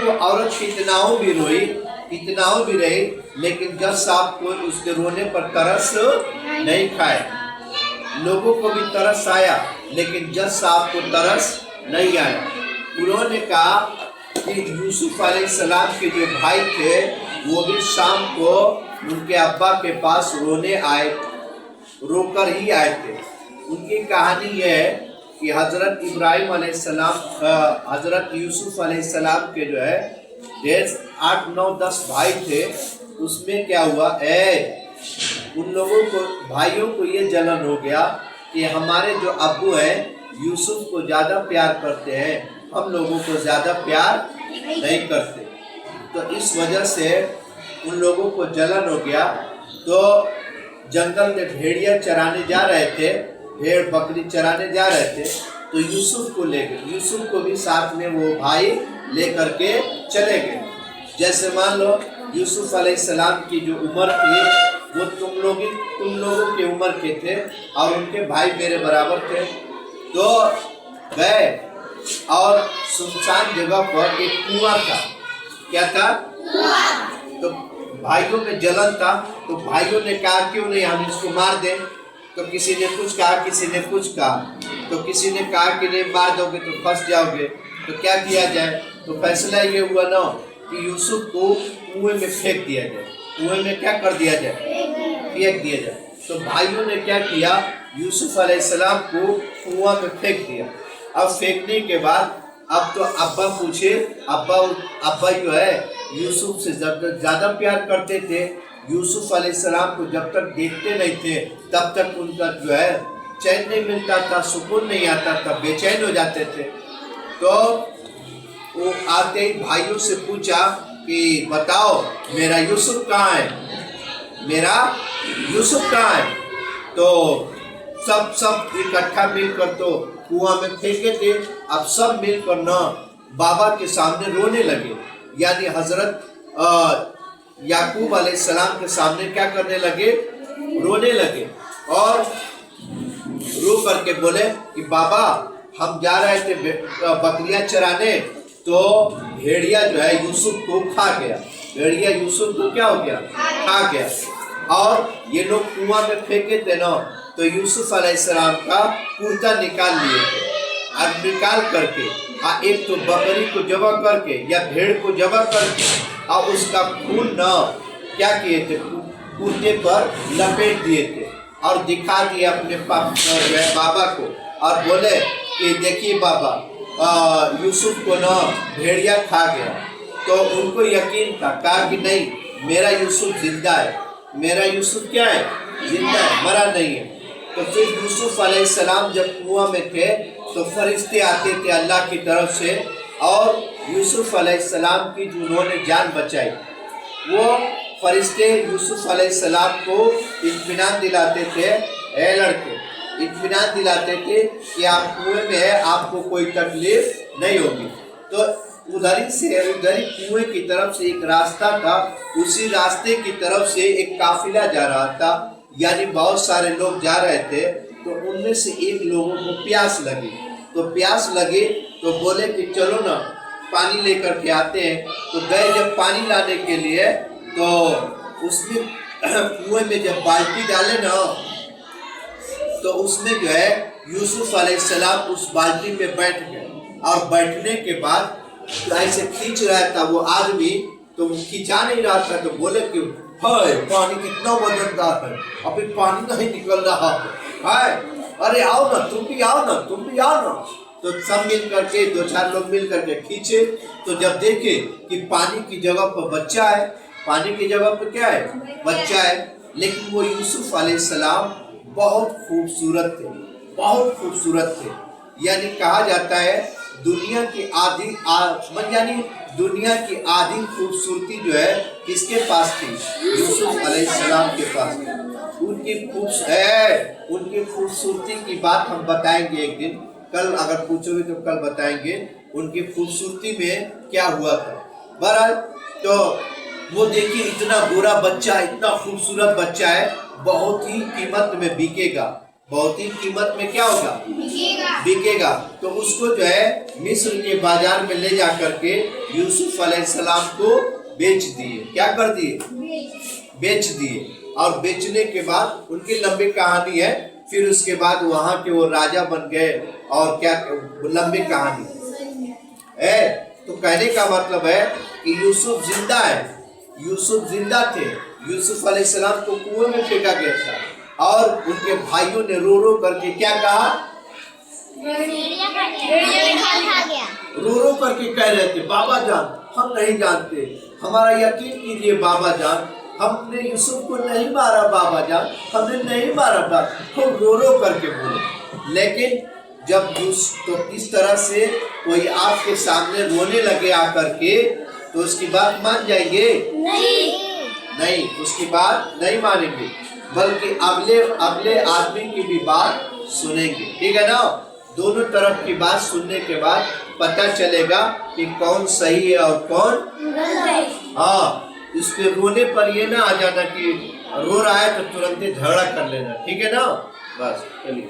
वो औरत कितनाओं भी रोई, कितनाओं भी रही, लेकिन जज साहब को उसके रोने पर तरस नहीं खाए। लोगों को भी तरस आया, लेकिन जज साहब को तरस नहीं आया। उन्होंने कहा कि यूसुफ अलैहिस्सलाम के जो भाई थे वो भी शाम को उनके अब्बा के पास रोने आए, रोकर ही आए थे। उनकी कहानी ये है कि हजरत इब्राहिम अलैहिस्सलाम, हजरत यूसुफ अलैहिस्सलाम के जो है 8, 9, 10 भाई थे। उसमें क्या हुआ, उन लोगों को, भाइयों को ये जलन हो गया कि हमारे जो अब्बू हैं यूसुफ को ज़्यादा प्यार करते हैं, हम लोगों को ज़्यादा प्यार नहीं करते। तो इस वजह से उन लोगों को जलन हो गया। तो जंगल में भेड़िया चराने जा रहे थे, भेड़ बकरी चराने जा रहे थे, तो यूसुफ को ले गए। यूसुफ को भी साथ में वो भाई ले करके चले गए। जैसे मान लो यूसुफ अलैहिस्सलाम की जो उम्र थी वो तुम लोगों की उम्र के थे और उनके भाई मेरे बराबर थे। तो गए और सुनसान जगह पर एक कुआं था। क्या था? तो भाइयों में जलन था, तो भाइयों ने कहा क्यों नहीं हम इसको मार दें। तो किसी ने कुछ कहा, किसी ने कुछ कहा, तो किसी ने कहा कि नहीं मार दोगे तो फंस जाओगे, तो क्या किया जाए। तो फैसला ये हुआ ना कि यूसुफ को कुएं में फेंक दिया जाए। कुएं में क्या कर दिया जाए? फेंक दिया जाए। तो भाइयों ने क्या किया, यूसुफ अलैहिस्सलाम को कुआं में फेंक दिया। अब फेंकने के बाद अब तो अब्बा पूछे, अब्बा जो है यूसुफ से ज़्यादा प्यार करते थे। यूसुफ अलैहिस्सलाम को जब तक देखते नहीं थे तब तक उनका जो है चैन नहीं मिलता था, सुकून नहीं आता था, बेचैन हो जाते थे। तो वो आते ही भाइयों से पूछा कि बताओ मेरा यूसुफ कहाँ है, मेरा यूसुफ कहाँ है। तो सब इकट्ठा मिलकर तो कुआं में फेंके थे। अब सब मिलकर न बाबा के सामने रोने लगे, यानी हजरत याकूब अलैहिस्सलाम के सामने क्या करने लगे, रोने लगे। और रो करके बोले कि बाबा हम जा रहे थे बकरियां चराने, तो भेड़िया जो है यूसुफ को खा गया। भेड़िया यूसुफ को क्या हो गया, खा गया। और ये लोग कुआं में फेंके थे ना, तो यूसुफ अलैहिस्सलाम का कुर्ता निकाल लिए थे। और निकाल करके एक तो बकरी को ज़बह करके या भेड़ को ज़बह करके और उसका खून न क्या किए थे, कुर्ते पर लपेट दिए थे और दिखा दिए अपने बाबा को। और बोले कि देखिए बाबा यूसुफ को न भेड़िया खा गया। तो उनको यकीन था, कहा कि नहीं मेरा यूसुफ जिंदा है, मेरा यूसुफ क्या है, जिंदा है, मरा नहीं है। तो फिर यूसुफ अलैहिस्सलाम जब कुआं में थे तो फरिश्ते आते थे अल्लाह की तरफ से और यूसुफ अलैहिस्सलाम की जो उन्होंने जान बचाई, वो फरिश्ते यूसुफ अलैहिस्सलाम को इत्मीनान दिलाते थे, ए लड़के इत्मीनान दिलाते थे कि आप कुएं में है, आपको कोई तकलीफ नहीं होगी। तो उधर ही कुएं की तरफ से एक रास्ता था, उसी रास्ते की तरफ से एक काफिला जा रहा था, यानी बहुत सारे लोग जा रहे थे। तो उनमें से एक लोगों को प्यास लगी, तो प्यास लगी तो बोले कि चलो ना पानी लेकर के आते हैं। तो गए जब पानी लाने के लिए, तो उसमें कुएं में जब बाल्टी डाले ना, तो उसमें जो है यूसुफ अलैहिस्सलाम उस बाल्टी पे बैठ गए। और बैठने के बाद ऐसे खींच रहा था वो आदमी, तो वो खींचा नहीं रहा था। तो बोले कि हाय पानी कितना वजनदार है, अभी पानी नहीं निकल रहा है, अरे आओ ना तुम भी आओ ना, तुम भी आओ ना। तो सब मिल करके 2-4 लोग मिल करके खींचे। तो जब देखे कि पानी की जगह पर बच्चा है, पानी की जगह पर क्या है, बच्चा है, लेकिन वो यूसुफ अलैहिस्सलाम बहुत खूबसूरत थे, बहुत खूबसूरत थे। यानी कहा जाता है दुनिया की आधी खूबसूरती जो है किसके पास थी, यूसुफ अलैहिस्सलाम के पास थी। उनकी खूबसूरती की बात हम बताएंगे एक दिन, कल अगर पूछोगे तो कल बताएंगे उनकी खूबसूरती में क्या हुआ था। बहरहाल तो वो देखिए इतना गोरा बच्चा, इतना खूबसूरत बच्चा है, बहुत ही कीमत में बिकेगा। बहुत ही कीमत में क्या होगा, बिकेगा। तो उसको जो है मिस्र के बाजार में ले जा करके यूसुफ अलैहिस्सलाम को बेच दिए। क्या कर दिए, बेच दिए। और बेचने के बाद उनकी लंबी कहानी है, फिर उसके बाद वहां के वो राजा बन गए और क्या, लंबी कहानी है। तो कहने का मतलब है कि यूसुफ जिंदा है, यूसुफ जिंदा थे। यूसुफ अलैहिस्सलाम को कुएं में फेंका गया था और उनके भाइयों ने रो रो करके क्या कहा, रो रो करके कह रहे थे, बाबा जान हम नहीं जानते, हमारा यकीन कीजिए बाबा जान, हमने यूसुफ को नहीं मारा बाबा जान, हमने नहीं मारा बाबा, खूब रो रो करके बोले। लेकिन जब तो इस तरह से कोई आपके सामने रोने लगे आकर के, तो उसकी बात मान जाएंगे? नहीं, उसकी बात नहीं मानेंगे, बल्कि अगले आदमी की भी बात सुनेंगे। ठीक है ना? दोनों तरफ की बात सुनने के बाद पता चलेगा कि कौन सही है और कौन गलत। हाँ, इसके रोने पर ये ना आ जाना कि रो रहा है तो तुरंत झगड़ा कर लेना। ठीक है ना? बस चलिए।